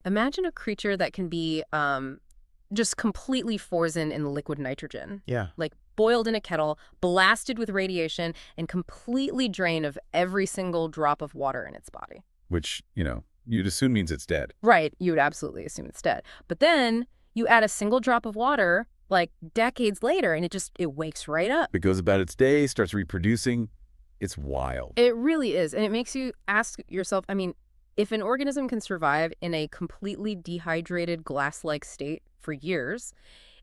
Imagine a creature that can be just completely frozen in liquid nitrogen. Yeah. Like boiled in a kettle, blasted with radiation, and completely drained of every single drop of water in its body. Which, you'd assume means it's dead. Right, you would absolutely assume it's dead. But then you add a single drop of water, like decades later, and it wakes right up. It goes about its day, starts reproducing. It's wild. It really is. And it makes you ask yourself, if an organism can survive in a completely dehydrated glass-like state for years,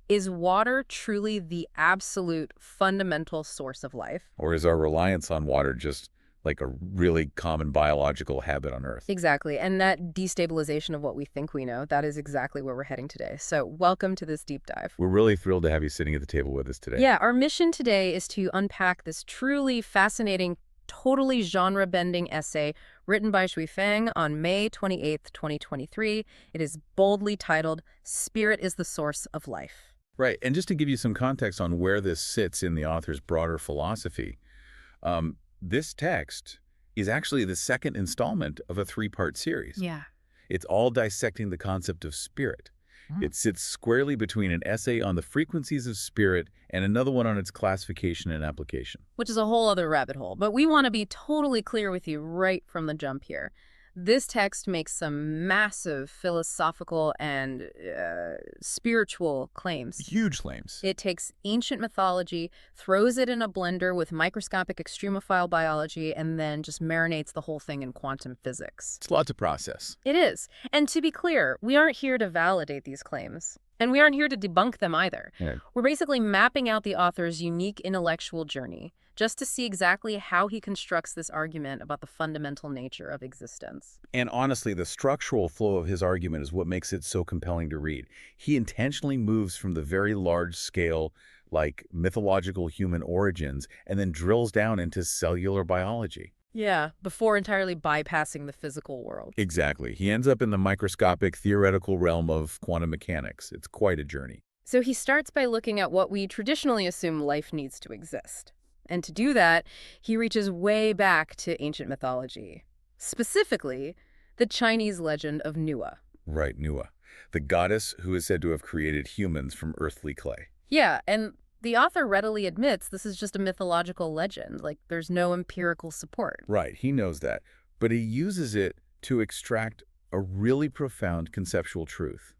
is water truly the absolute fundamental source of life? Or is our reliance on water just like a really common biological habit on Earth? Exactly. And that destabilization of what we think we know, that is exactly where we're heading today. So welcome to this deep dive. We're really thrilled to have you sitting at the table with us today. Yeah, our mission today is to unpack this truly fascinating, totally genre-bending essay written by Lifechanyuan on May 28th, 2023. It is boldly titled, "Spirit is the Source of Life." Right. And just to give you some context on where this sits in the author's broader philosophy, this text is actually the second installment of a three-part series. Yeah. It's all dissecting the concept of spirit. It sits squarely between an essay on the frequencies of spirit and another one on its classification and application. Which is a whole other rabbit hole. But we want to be totally clear with you right from the jump here. This text makes some massive philosophical and spiritual claims. Huge claims. It takes ancient mythology, throws it in a blender with microscopic extremophile biology, and then just marinates the whole thing in quantum physics. It's a lot to process. It is. And to be clear, we aren't here to validate these claims. And we aren't here to debunk them either. Yeah. We're basically mapping out the author's unique intellectual journey, just to see exactly how he constructs this argument about the fundamental nature of existence. And honestly, the structural flow of his argument is what makes it so compelling to read. He intentionally moves from the very large scale, like mythological human origins, and then drills down into cellular biology. Yeah, before entirely bypassing the physical world. Exactly. He ends up in the microscopic theoretical realm of quantum mechanics. It's quite a journey. So he starts by looking at what we traditionally assume life needs to exist. And to do that, he reaches way back to ancient mythology, specifically the Chinese legend of Nua. Right, Nua, the goddess who is said to have created humans from earthly clay. Yeah, and the author readily admits this is just a mythological legend, like there's no empirical support. Right, he knows that, but he uses it to extract a really profound conceptual truth.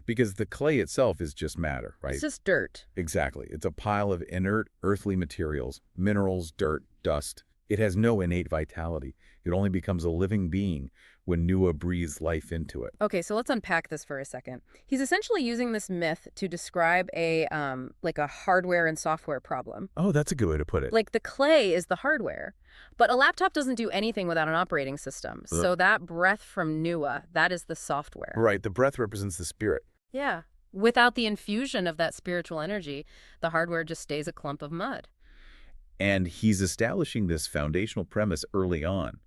Because the clay itself is just matter, right? It's just dirt. Exactly. It's a pile of inert earthly materials, minerals, dirt, dust. It has no innate vitality. It only becomes a living being when Nua breathes life into it. Okay, so let's unpack this for a second. He's essentially using this myth to describe a hardware and software problem. Oh, that's a good way to put it. Like the clay is the hardware, but a laptop doesn't do anything without an operating system. So that breath from Nua, that is the software. Right, the breath represents the spirit. Yeah. Without the infusion of that spiritual energy, the hardware just stays a clump of mud. And he's establishing this foundational premise early on.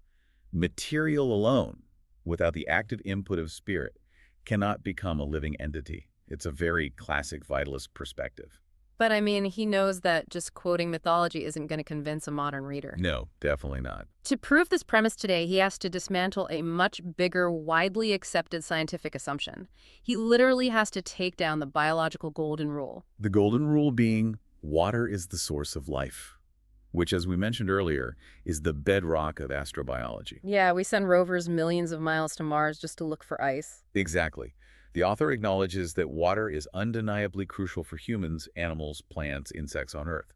Material alone, without the active input of spirit, cannot become a living entity. It's a very classic vitalist perspective. But he knows that just quoting mythology isn't going to convince a modern reader. No, definitely not. To prove this premise today, he has to dismantle a much bigger, widely accepted scientific assumption. He literally has to take down the biological golden rule. The golden rule being water is the source of life, which, as we mentioned earlier, is the bedrock of astrobiology. Yeah, we send rovers millions of miles to Mars just to look for ice. Exactly. The author acknowledges that water is undeniably crucial for humans, animals, plants, insects on Earth.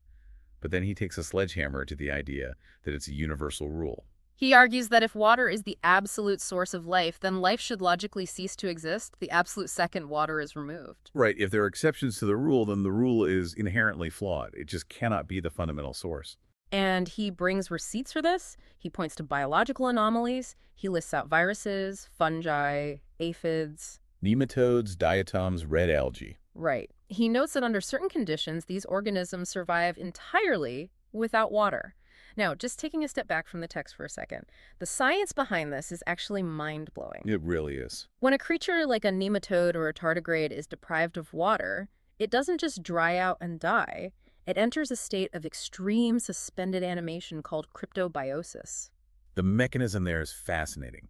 But then he takes a sledgehammer to the idea that it's a universal rule. He argues that if water is the absolute source of life, then life should logically cease to exist the absolute second water is removed. Right. If there are exceptions to the rule, then the rule is inherently flawed. It just cannot be the fundamental source. And he brings receipts for this. He points to biological anomalies. He lists out viruses, fungi, aphids. Nematodes, diatoms, red algae. Right. He notes that under certain conditions, these organisms survive entirely without water. Now, just taking a step back from the text for a second, the science behind this is actually mind-blowing. It really is. When a creature like a nematode or a tardigrade is deprived of water, it doesn't just dry out and die. It enters a state of extreme suspended animation called cryptobiosis. The mechanism there is fascinating.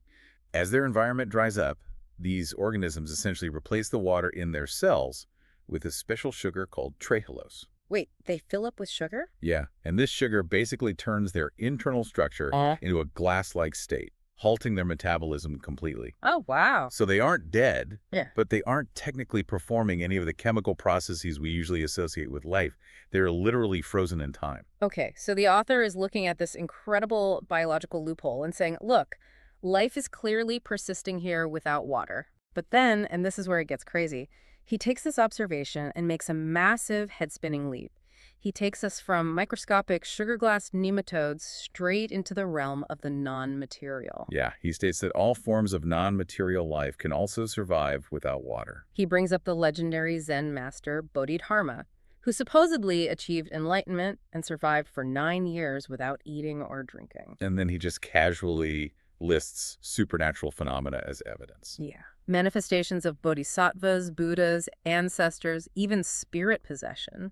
As their environment dries up, These organisms essentially replace the water in their cells with a special sugar called trehalose. Wait, they fill up with sugar? Yeah, and this sugar basically turns their internal structure into a glass-like state, halting their metabolism completely. Oh, wow. So they aren't dead, Yeah. but they aren't technically performing any of the chemical processes we usually associate with life. They're literally frozen in time. Okay, so the author is looking at this incredible biological loophole and saying, look, life is clearly persisting here without water. But then, and this is where it gets crazy, he takes this observation and makes a massive head-spinning leap. He takes us from microscopic sugar glass nematodes straight into the realm of the non-material. Yeah, he states that all forms of non-material life can also survive without water. He brings up the legendary Zen master Bodhidharma, who supposedly achieved enlightenment and survived for 9 years without eating or drinking. And then he just casually lists supernatural phenomena as evidence. Yeah. Manifestations of bodhisattvas, Buddhas, ancestors, even spirit possession.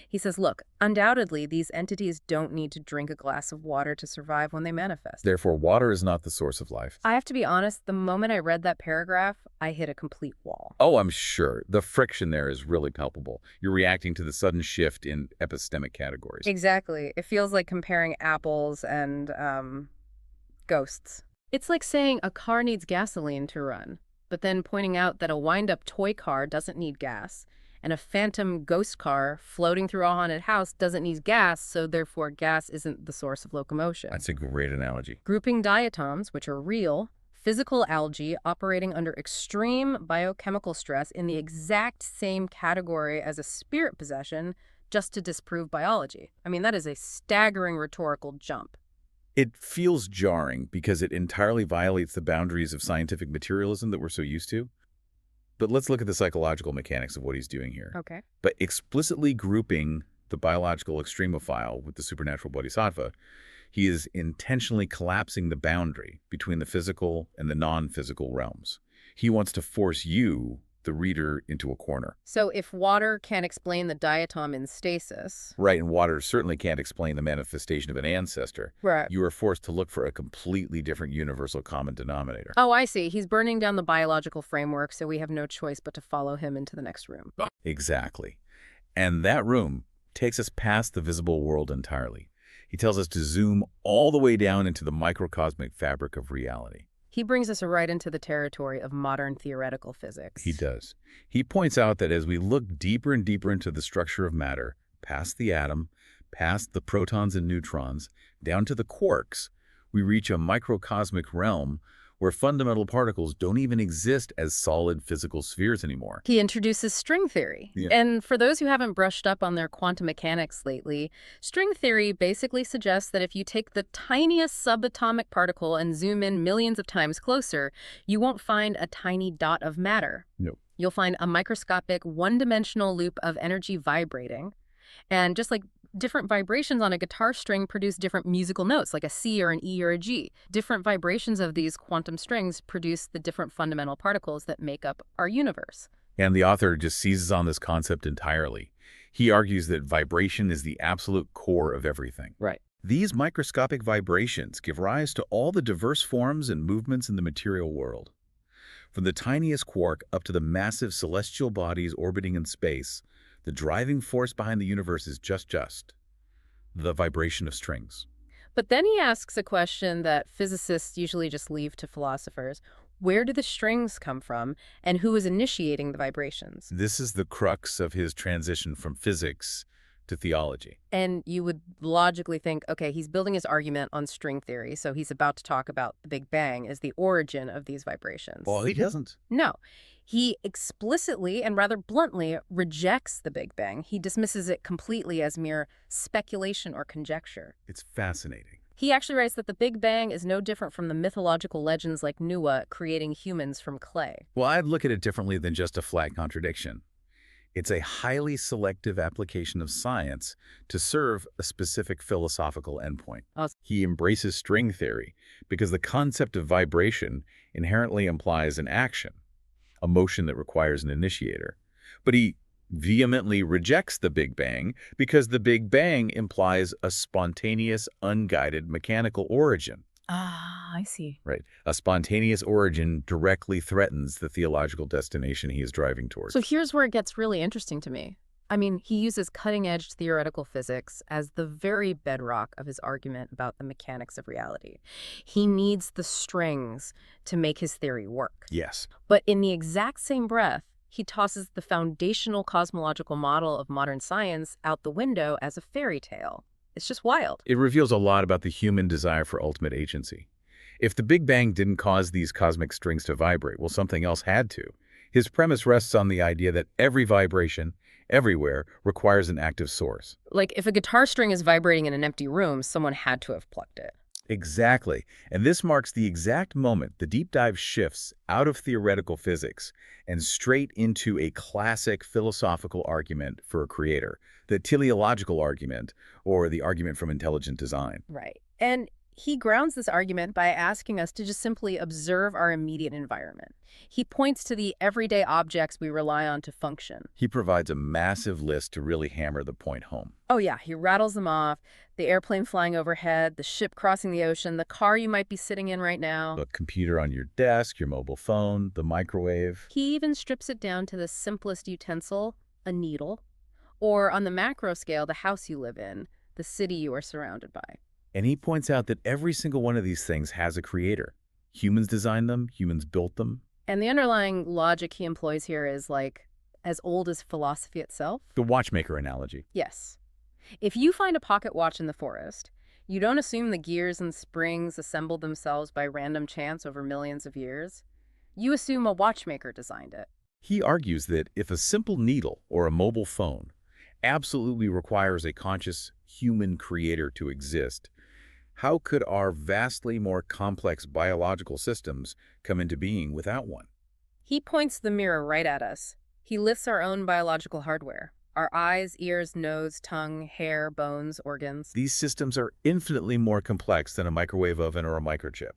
He says, look, undoubtedly, these entities don't need to drink a glass of water to survive when they manifest. Therefore, water is not the source of life. I have to be honest, the moment I read that paragraph, I hit a complete wall. Oh, I'm sure. The friction there is really palpable. You're reacting to the sudden shift in epistemic categories. Exactly. It feels like comparing apples and ghosts. It's like saying a car needs gasoline to run, but then pointing out that a wind-up toy car doesn't need gas, and a phantom ghost car floating through a haunted house doesn't need gas, so therefore gas isn't the source of locomotion. That's a great analogy. Grouping diatoms, which are real, physical algae operating under extreme biochemical stress in the exact same category as a spirit possession just to disprove biology. I mean, that is a staggering rhetorical jump. It feels jarring because it entirely violates the boundaries of scientific materialism that we're so used to. But let's look at the psychological mechanics of what he's doing here. Okay. But explicitly grouping the biological extremophile with the supernatural bodhisattva, he is intentionally collapsing the boundary between the physical and the non-physical realms. He wants to force you, the reader, into a corner. So if water can't explain the diatom in stasis... Right, and water certainly can't explain the manifestation of an ancestor. Right. You are forced to look for a completely different universal common denominator. Oh, I see. He's burning down the biological framework, so we have no choice but to follow him into the next room. Exactly. And that room takes us past the visible world entirely. He tells us to zoom all the way down into the microcosmic fabric of reality. He brings us right into the territory of modern theoretical physics. He does. He points out that as we look deeper and deeper into the structure of matter, past the atom, past the protons and neutrons, down to the quarks, we reach a microcosmic realm where fundamental particles don't even exist as solid physical spheres anymore. He introduces string theory. Yeah. And for those who haven't brushed up on their quantum mechanics lately, string theory basically suggests that if you take the tiniest subatomic particle and zoom in millions of times closer, you won't find a tiny dot of matter. No. You'll find a microscopic one-dimensional loop of energy vibrating. And just like different vibrations on a guitar string produce different musical notes, like a C or an E or a G. Different vibrations of these quantum strings produce the different fundamental particles that make up our universe. And the author just seizes on this concept entirely. He argues that vibration is the absolute core of everything. Right. These microscopic vibrations give rise to all the diverse forms and movements in the material world. From the tiniest quark up to the massive celestial bodies orbiting in space, the driving force behind the universe is just the vibration of strings. But then he asks a question that physicists usually just leave to philosophers. Where do the strings come from, and who is initiating the vibrations? This is the crux of his transition from physics to theology. And you would logically think, okay, he's building his argument on string theory, so he's about to talk about the Big Bang as the origin of these vibrations. Well, he doesn't. No. He explicitly and rather bluntly rejects the Big Bang. He dismisses it completely as mere speculation or conjecture. It's fascinating. He actually writes that the Big Bang is no different from the mythological legends like Nuwa creating humans from clay. Well, I'd look at it differently than just a flat contradiction. It's a highly selective application of science to serve a specific philosophical endpoint. He embraces string theory because the concept of vibration inherently implies an action, a motion that requires an initiator. But he vehemently rejects the Big Bang because the Big Bang implies a spontaneous, unguided mechanical origin. Ah, I see. Right. A spontaneous origin directly threatens the theological destination he is driving So towards. here's where it gets really interesting to me. I mean, he uses cutting-edge theoretical physics as the very bedrock of his argument about the mechanics of reality. He needs the strings to make his theory work. Yes. But in the exact same breath, he tosses the foundational cosmological model of modern science out the window as a fairy tale. It's just wild. It reveals a lot about the human desire for ultimate agency. If the Big Bang didn't cause these cosmic strings to vibrate, well, something else had to. His premise rests on the idea that every vibration, everywhere, requires an active source. Like, if a guitar string is vibrating in an empty room, someone had to have plucked it. Exactly. And this marks the exact moment the deep dive shifts out of theoretical physics and straight into a classic philosophical argument for a creator, the teleological argument, or the argument from intelligent design. Right. And he grounds this argument by asking us to just simply observe our immediate environment. He points to the everyday objects we rely on to function. He provides a massive list to really hammer the point home. Oh yeah, he rattles them off. The airplane flying overhead, the ship crossing the ocean, the car you might be sitting in right now. The computer on your desk, your mobile phone, the microwave. He even strips it down to the simplest utensil, a needle, or on the macro scale, the house you live in, the city you are surrounded by. And he points out that every single one of these things has a creator. Humans designed them, humans built them. And the underlying logic he employs here is like as old as philosophy itself. The watchmaker analogy. Yes. If you find a pocket watch in the forest, you don't assume the gears and springs assembled themselves by random chance over millions of years. You assume a watchmaker designed it. He argues that if a simple needle or a mobile phone absolutely requires a conscious human creator to exist, how could our vastly more complex biological systems come into being without one? He points the mirror right at us. He lifts our own biological hardware. Our eyes, ears, nose, tongue, hair, bones, organs. These systems are infinitely more complex than a microwave oven or a microchip.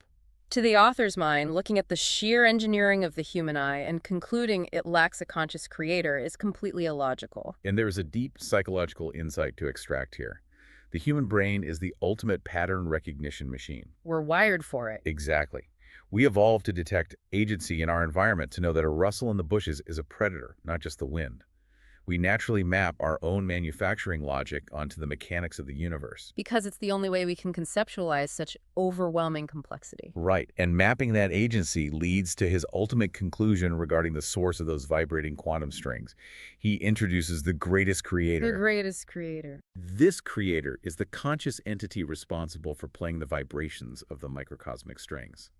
To the author's mind, looking at the sheer engineering of the human eye and concluding it lacks a conscious creator is completely illogical. And there is a deep psychological insight to extract here. The human brain is the ultimate pattern recognition machine. We're wired for it. Exactly. We evolved to detect agency in our environment to know that a rustle in the bushes is a predator, not just the wind. We naturally map our own manufacturing logic onto the mechanics of the universe. Because it's the only way we can conceptualize such overwhelming complexity. Right, and mapping that agency leads to his ultimate conclusion regarding the source of those vibrating quantum strings. He introduces the greatest creator. The greatest creator. This creator is the conscious entity responsible for playing the vibrations of the microcosmic strings.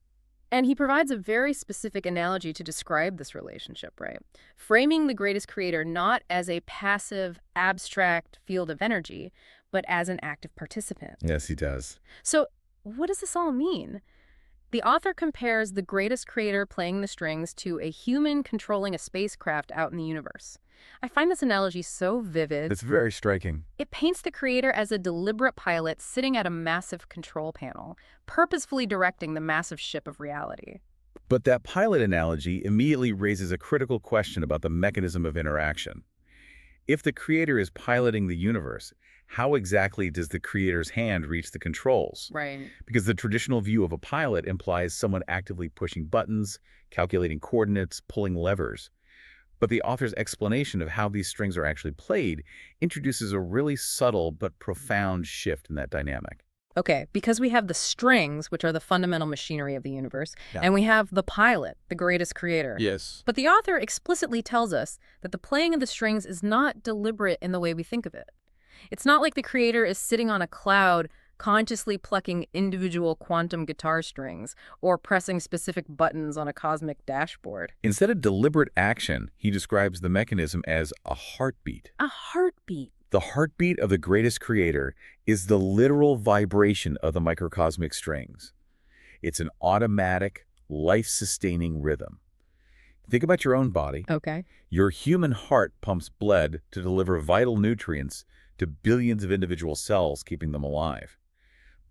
And he provides a very specific analogy to describe this relationship, right? Framing the greatest creator not as a passive, abstract field of energy, but as an active participant. Yes, he does. So what does this all mean? The author compares the greatest creator playing the strings to a human controlling a spacecraft out in the universe. I find this analogy so vivid. It's very striking. It paints the creator as a deliberate pilot sitting at a massive control panel, purposefully directing the massive ship of reality. But that pilot analogy immediately raises a critical question about the mechanism of interaction. If the creator is piloting the universe, how exactly does the creator's hand reach the controls? Right. Because the traditional view of a pilot implies someone actively pushing buttons, calculating coordinates, pulling levers. But the author's explanation of how these strings are actually played introduces a really subtle but profound shift in that dynamic. Okay, because we have the strings, which are the fundamental machinery of the universe, Yeah. and we have the pilot, the greatest creator. Yes. But the author explicitly tells us that the playing of the strings is not deliberate in the way we think of it. It's not like the creator is sitting on a cloud consciously plucking individual quantum guitar strings or pressing specific buttons on a cosmic dashboard. Instead of deliberate action, he describes the mechanism as a heartbeat. A heartbeat. The heartbeat of the greatest creator is the literal vibration of the microcosmic strings. It's an automatic, life-sustaining rhythm. Think about your own body. Okay. Your human heart pumps blood to deliver vital nutrients to billions of individual cells, keeping them alive.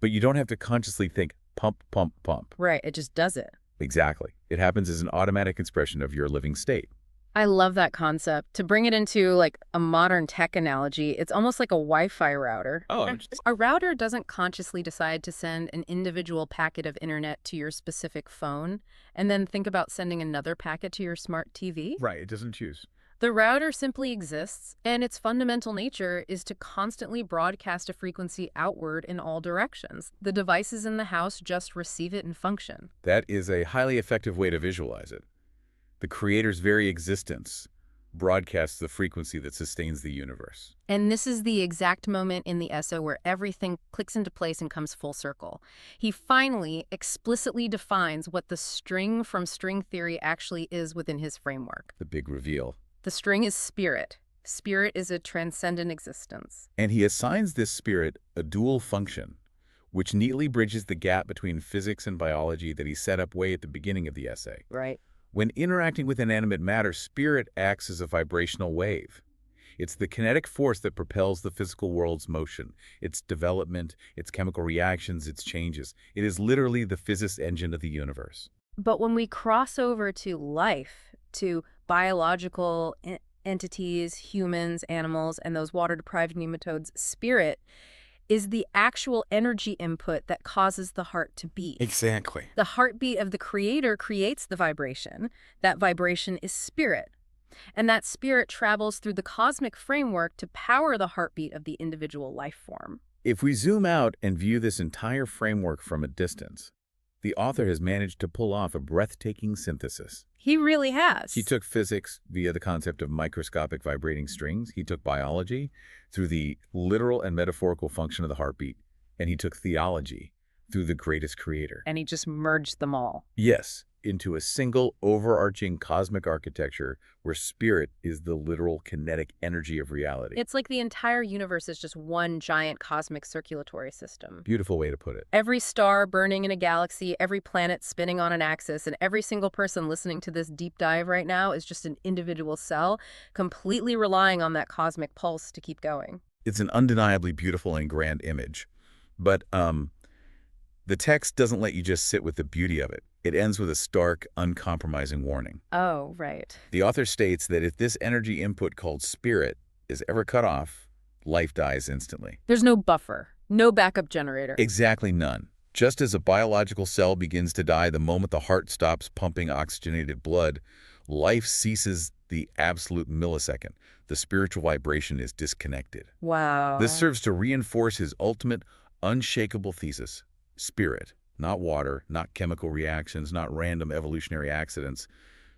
But you don't have to consciously think, pump, pump, pump. Right, it just does it. Exactly. It happens as an automatic expression of your living state. I love that concept. To bring it into like a modern tech analogy, it's almost like a Wi-Fi router. Oh, A router doesn't consciously decide to send an individual packet of internet to your specific phone and then think about sending another packet to your smart TV. right. It doesn't choose. The router simply exists, and its fundamental nature is to constantly broadcast a frequency outward in all directions. The devices in the house just receive it and function. That is a highly effective way to visualize it. The creator's very existence broadcasts the frequency that sustains the universe. And this is the exact moment in the essay where everything clicks into place and comes full circle. He finally explicitly defines what the string from string theory actually is within his framework. The big reveal. The string is spirit. Spirit is a transcendent existence. And he assigns this spirit a dual function, which neatly bridges the gap between physics and biology that he set up way at the beginning of the essay. Right. When interacting with inanimate matter, spirit acts as a vibrational wave. It's the kinetic force that propels the physical world's motion, its development, its chemical reactions, its changes. It is literally the physics engine of the universe. But when we cross over to life, to biological entities, humans, animals, and those water-deprived nematodes, spirit is the actual energy input that causes the heart to beat. Exactly. The heartbeat of the creator creates the vibration. That vibration is spirit. And that spirit travels through the cosmic framework to power the heartbeat of the individual life form. If we zoom out and view this entire framework from a distance, the author has managed to pull off a breathtaking synthesis. He really has. He took physics via the concept of microscopic vibrating strings. He took biology through the literal and metaphorical function of the heartbeat. And he took theology through the greatest creator. And he just merged them all. Yes, into a single overarching cosmic architecture where spirit is the literal kinetic energy of reality. It's like the entire universe is just one giant cosmic circulatory system. Beautiful way to put it. Every star burning in a galaxy, every planet spinning on an axis, and every single person listening to this deep dive right now is just an individual cell, completely relying on that cosmic pulse to keep going. It's an undeniably beautiful and grand image. But the text doesn't let you just sit with the beauty of it. It ends with a stark, uncompromising warning. Oh, right. The author states that if this energy input called spirit is ever cut off, life dies instantly. There's no buffer, no backup generator. Exactly none. Just as a biological cell begins to die the moment the heart stops pumping oxygenated blood, life ceases the absolute millisecond. The spiritual vibration is disconnected. Wow. This serves to reinforce his ultimate, unshakable thesis. Spirit, not water, not chemical reactions, not random evolutionary accidents.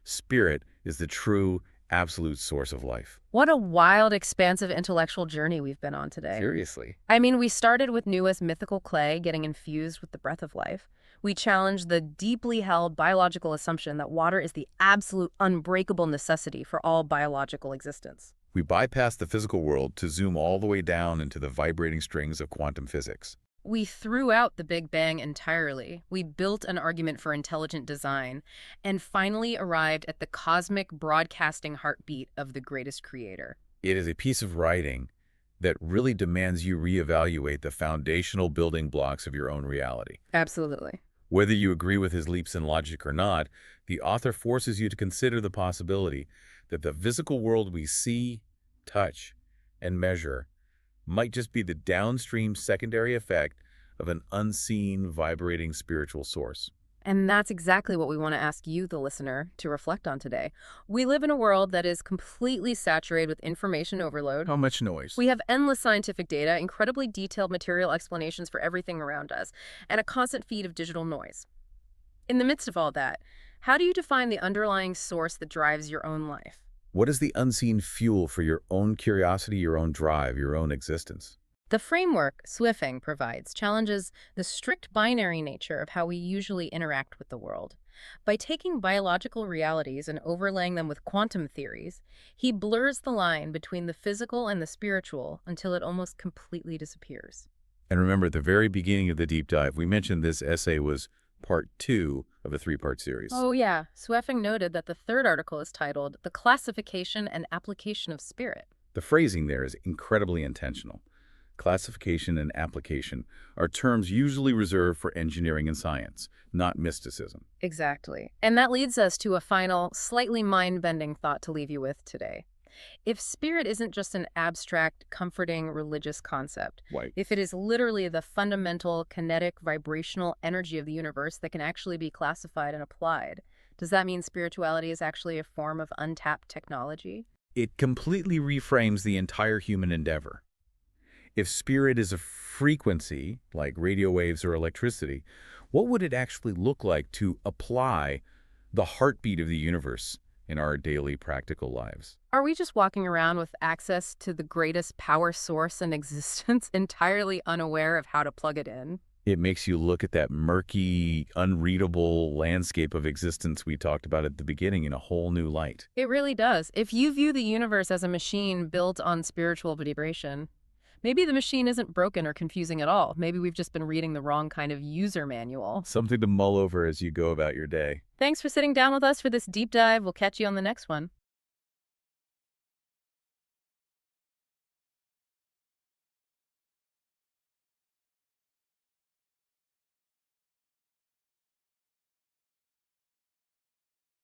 Spirit is the true, absolute source of life. What a wild, expansive intellectual journey we've been on today. Seriously. I mean, we started with Nua's mythical clay getting infused with the breath of life. We challenged the deeply held biological assumption that water is the absolute unbreakable necessity for all biological existence. We bypassed the physical world to zoom all the way down into the vibrating strings of quantum physics. We threw out the Big Bang entirely. We built an argument for intelligent design and finally arrived at the cosmic broadcasting heartbeat of the greatest creator. It is a piece of writing that really demands you reevaluate the foundational building blocks of your own reality. Absolutely. Whether you agree with his leaps in logic or not, the author forces you to consider the possibility that the physical world we see, touch, and measure might just be the downstream secondary effect of an unseen, vibrating spiritual source. And that's exactly what we want to ask you, the listener, to reflect on today. We live in a world that is completely saturated with information overload. How much noise? We have endless scientific data, incredibly detailed material explanations for everything around us, and a constant feed of digital noise. In the midst of all that, how do you define the underlying source that drives your own life? What is the unseen fuel for your own curiosity, your own drive, your own existence? The framework Swifeng provides challenges the strict binary nature of how we usually interact with the world. By taking biological realities and overlaying them with quantum theories, he blurs the line between the physical and the spiritual until it almost completely disappears. And remember, at the very beginning of the deep dive, we mentioned this essay was part 2 of a 3-part series. Oh yeah, Swifeng noted that the third article is titled The Classification and Application of Spirit. The phrasing there is incredibly intentional. Classification and application are terms usually reserved for engineering and science, not mysticism. Exactly. And that leads us to a final, slightly mind-bending thought to leave you with today. If spirit isn't just an abstract, comforting religious concept, Right. if it is literally the fundamental kinetic vibrational energy of the universe that can actually be classified and applied, does that mean spirituality is actually a form of untapped technology? It completely reframes the entire human endeavor. If spirit is a frequency, like radio waves or electricity, what would it actually look like to apply the heartbeat of the universe in our daily practical lives? Are we just walking around with access to the greatest power source in existence, entirely unaware of how to plug it in? It makes you look at that murky, unreadable landscape of existence we talked about at the beginning in a whole new light. It really does. If you view the universe as a machine built on spiritual vibration, maybe the machine isn't broken or confusing at all. Maybe we've just been reading the wrong kind of user manual. Something to mull over as you go about your day. Thanks for sitting down with us for this deep dive. We'll catch you on the next one.